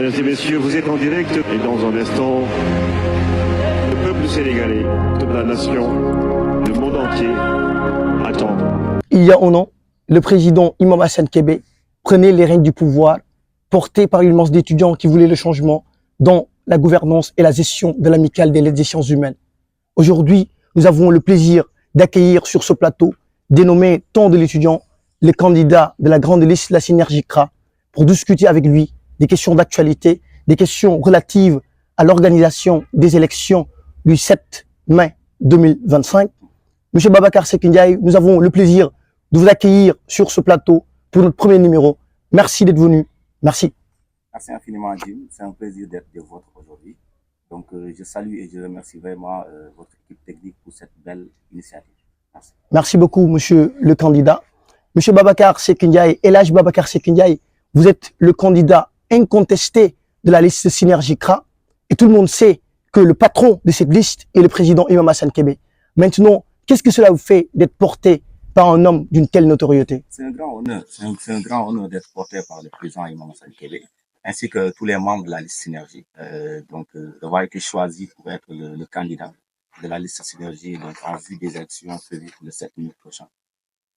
Mesdames et messieurs, vous êtes en direct et dans un instant, le peuple sénégalais, toute la nation, le monde entier attend. Il y a un an, le président Imam Hassan Kébé prenait les rênes du pouvoir, porté par une masse d'étudiants qui voulaient le changement dans la gouvernance et la gestion de l'amicale des lettres des sciences humaines. Aujourd'hui, nous avons le plaisir d'accueillir sur ce plateau, dénommé Temps de l'étudiant, le candidat de la grande liste La Synergie CRA, pour discuter avec lui des questions d'actualité, des questions relatives à l'organisation des élections du 7 mai 2025. Monsieur Babacar Seck Ndiaye, nous avons le plaisir de vous accueillir sur ce plateau pour notre premier numéro. Merci d'être venu. Merci. Merci infiniment, Jim. C'est un plaisir d'être de votre aujourd'hui. Donc, je salue et je remercie vraiment votre équipe technique pour cette belle initiative. Merci. Merci beaucoup, monsieur le candidat. Monsieur Babacar Seck Ndiaye, Elhadji Babacar Seck Ndiaye, vous êtes le candidat incontesté de la liste Synergie CRA et tout le monde sait que le patron de cette liste est le président Imam Hassan Kébé. Maintenant, qu'est-ce que cela vous fait d'être porté par un homme d'une telle notoriété? C'est un grand honneur. C'est un grand honneur d'être porté par le président Imam Hassan Kébé, ainsi que tous les membres de la liste Synergie. D'avoir été choisi pour être le candidat de la liste Synergie donc, en vue des élections prévues pour le 7 mai prochain.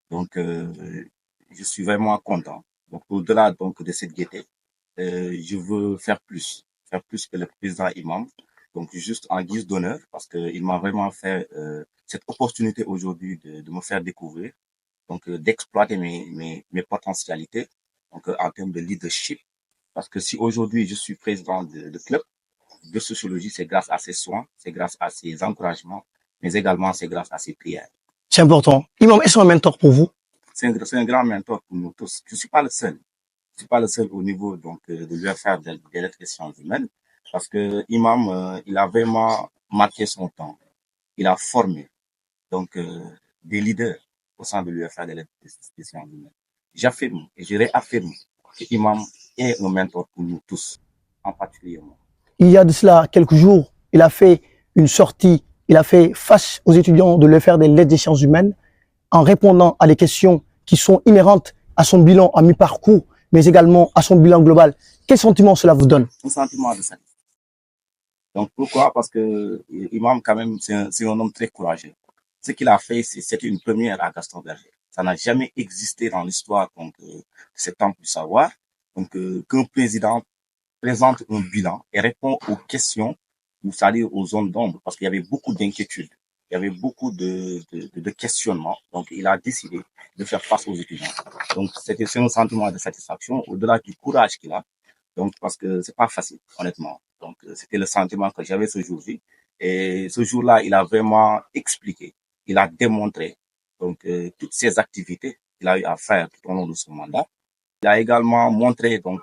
Donc, je suis vraiment content. Donc, au-delà donc de cette gaieté, je veux faire plus que le président Imam. Donc, juste en guise d'honneur, parce qu'il m'a vraiment fait cette opportunité aujourd'hui de me faire découvrir, donc d'exploiter mes potentialités, donc en termes de leadership. Parce que si aujourd'hui je suis président de club de sociologie, c'est grâce à ses soins, c'est grâce à ses encouragements, mais également c'est grâce à ses prières. C'est important. Imam, est-ce un mentor pour vous? C'est un grand mentor pour nous tous. Je suis pas le seul. Je suis pas le seul au niveau donc de l'UFR des lettres et sciences humaines, parce que Imam, il a vraiment marqué son temps. Il a formé donc des leaders au sein de l'UFR des lettres et sciences humaines. J'affirme et je réaffirme que Imam est un mentor pour nous tous, en particulier moi. Il y a de cela quelques jours, il a fait une sortie, il a fait face aux étudiants de l'UFR des lettres et sciences humaines en répondant à des questions qui sont inhérentes à son bilan à mi-parcours, mais également à son bilan global. Quel sentiment cela vous donne? Un sentiment de satisfaction. Donc pourquoi? Parce que Imam, quand même, c'est un homme très courageux. Ce qu'il a fait, c'était une première à Gaston Berger. Ça n'a jamais existé dans l'histoire de cet temple du savoir. Donc qu'un président présente un bilan et répond aux questions, c'est-à-dire aux zones d'ombre, parce qu'il y avait beaucoup d'inquiétudes. Il y avait beaucoup de questionnements. Donc, il a décidé de faire face aux étudiants. Donc, c'est un sentiment de satisfaction au-delà du courage qu'il a. Donc, parce que c'est pas facile, honnêtement. Donc, c'était le sentiment que j'avais ce jour-ci. Et ce jour-là, il a vraiment expliqué, il a démontré donc toutes ces activités qu'il a eu à faire tout au long de son mandat. Il a également montré donc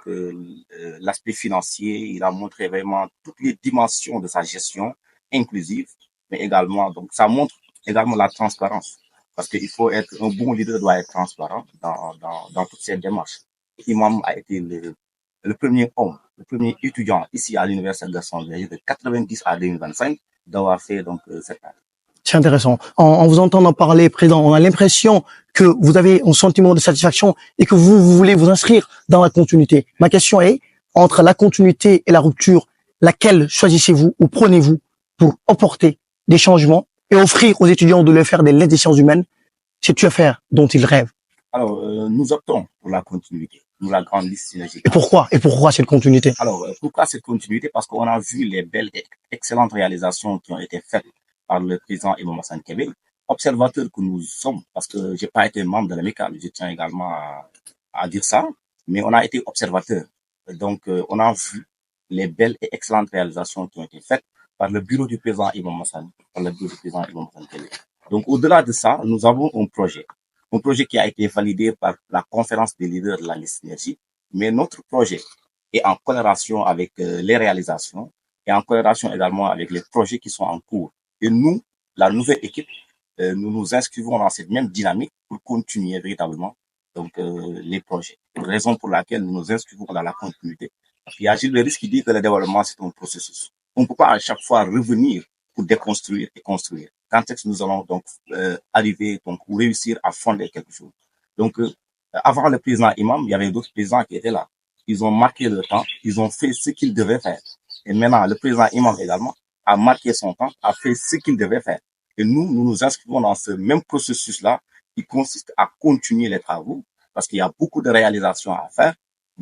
l'aspect financier. Il a montré vraiment toutes les dimensions de sa gestion inclusive, mais également donc ça montre également la transparence, parce qu'il faut être un bon leader, doit être transparent dans toutes ces démarches. Imam a été le premier homme, le premier étudiant ici à l'université de Gaston Berger de 90 à 2025 d'avoir fait donc cette année. C'est intéressant. En vous entendant parler, président, on a l'impression que vous avez un sentiment de satisfaction et que vous voulez vous inscrire dans la continuité. Ma question est, entre la continuité et la rupture, laquelle choisissez-vous ou prenez-vous pour apporter des changements et offrir aux étudiants de l'UFR des lettres et sciences humaines cette UFR dont ils rêvent? Alors, nous optons pour la continuité, pour la grande liste synergique. Et pourquoi cette continuité? Alors, pourquoi cette continuité? Parce qu'on a vu les belles et excellentes réalisations qui ont été faites par le président Imam Hassan Kébé, observateurs que nous sommes, parce que j'ai pas été membre de l'amicale, je tiens également à dire ça, mais on a été observateurs. Donc, on a vu les belles et excellentes réalisations qui ont été faites par le bureau du président Imam Hassan, Kébé. Donc, au-delà de ça, nous avons un projet qui a été validé par la conférence des leaders de la liste Synergie, mais notre projet est en corrélation avec les réalisations et en corrélation également avec les projets qui sont en cours. Et nous, la nouvelle équipe, nous nous inscrivons dans cette même dynamique pour continuer véritablement donc les projets. Raison pour laquelle nous nous inscrivons dans la continuité. Parce qu'il y a Gilles Leris qui dit que le développement, c'est un processus. On ne peut pas à chaque fois revenir pour déconstruire et construire. Quand est-ce que nous allons donc arriver donc, ou réussir à fonder quelque chose? Donc, avant le président Imam, il y avait d'autres présidents qui étaient là. ils ont marqué le temps, ils ont fait ce qu'ils devaient faire. Et maintenant, le président Imam également a marqué son temps, a fait ce qu'il devait faire. Et nous nous inscrivons dans ce même processus-là qui consiste à continuer les travaux parce qu'il y a beaucoup de réalisations à faire.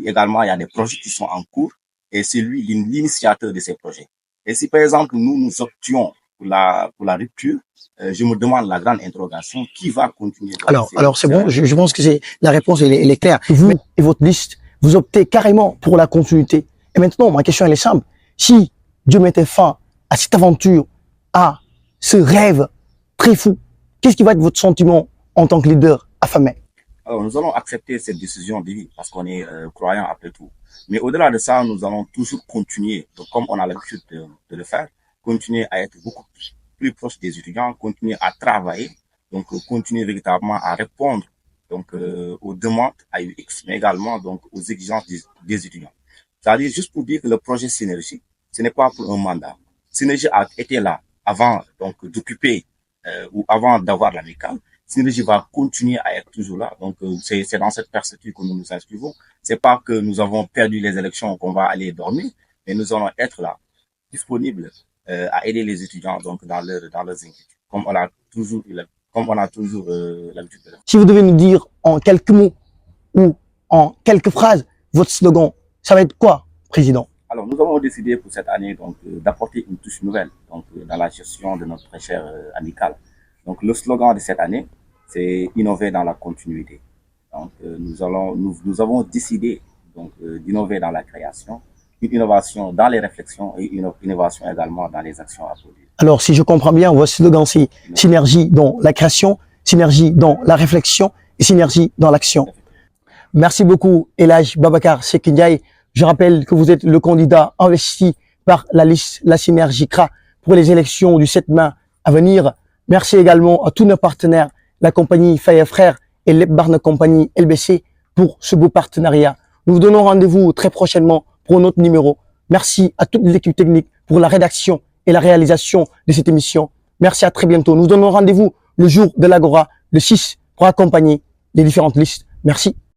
Également, il y a des projets qui sont en cours et c'est lui l'initiateur de ces projets. Et si par exemple nous options pour la rupture, je me demande la grande interrogation, qui va continuer? Alors c'est bon, je pense que c'est la réponse, elle est claire. Vous et votre liste, vous optez carrément pour la continuité. Et maintenant, ma question elle est simple. Si Dieu mettait fin à cette aventure, à ce rêve très fou, qu'est-ce qui va être votre sentiment en tant que leader affamé? Alors, nous allons accepter cette décision divine parce qu'on est croyant après tout. Mais au-delà de ça, nous allons toujours continuer, donc, comme on a l'habitude de le faire, continuer à être beaucoup plus proche des étudiants, continuer à travailler, donc continuer véritablement à répondre donc aux demandes AUX, mais également donc aux exigences des étudiants. C'est-à-dire juste pour dire que le projet Synergie, ce n'est pas pour un mandat. Synergie a été là avant donc d'occuper ou avant d'avoir l'amicale. Synergie va continuer à être toujours là. Donc, c'est dans cette perspective que nous nous inscrivons. C'est pas que nous avons perdu les élections qu'on va aller dormir, mais nous allons être là, disponibles à aider les étudiants donc dans leurs inquiétudes, comme on a toujours l'habitude de le faire. Si vous devez nous dire en quelques mots ou en quelques phrases votre slogan, ça va être quoi, président? Alors, nous avons décidé pour cette année donc d'apporter une touche nouvelle donc dans la gestion de notre très chère amicale. Donc, le slogan de cette année, c'est innover dans la continuité. Donc, nous avons décidé donc d'innover dans la création, une innovation dans les réflexions et une innovation également dans les actions à produire. Alors, si je comprends bien, votre slogan, c'est synergie dans la création, synergie dans la réflexion et synergie dans l'action. Merci beaucoup, Elhadj Babacar Seck Ndiaye. Je rappelle que vous êtes le candidat investi par la liste La Synergie CRA pour les élections du 7 mai à venir. Merci également à tous nos partenaires, la compagnie Faye Frères et l'Ebbarne Compagnie LBC pour ce beau partenariat. Nous vous donnons rendez-vous très prochainement pour un autre numéro. Merci à toute l'équipe technique pour la rédaction et la réalisation de cette émission. Merci, à très bientôt. Nous vous donnons rendez-vous le jour de l'Agora, le 6, pour accompagner les différentes listes. Merci.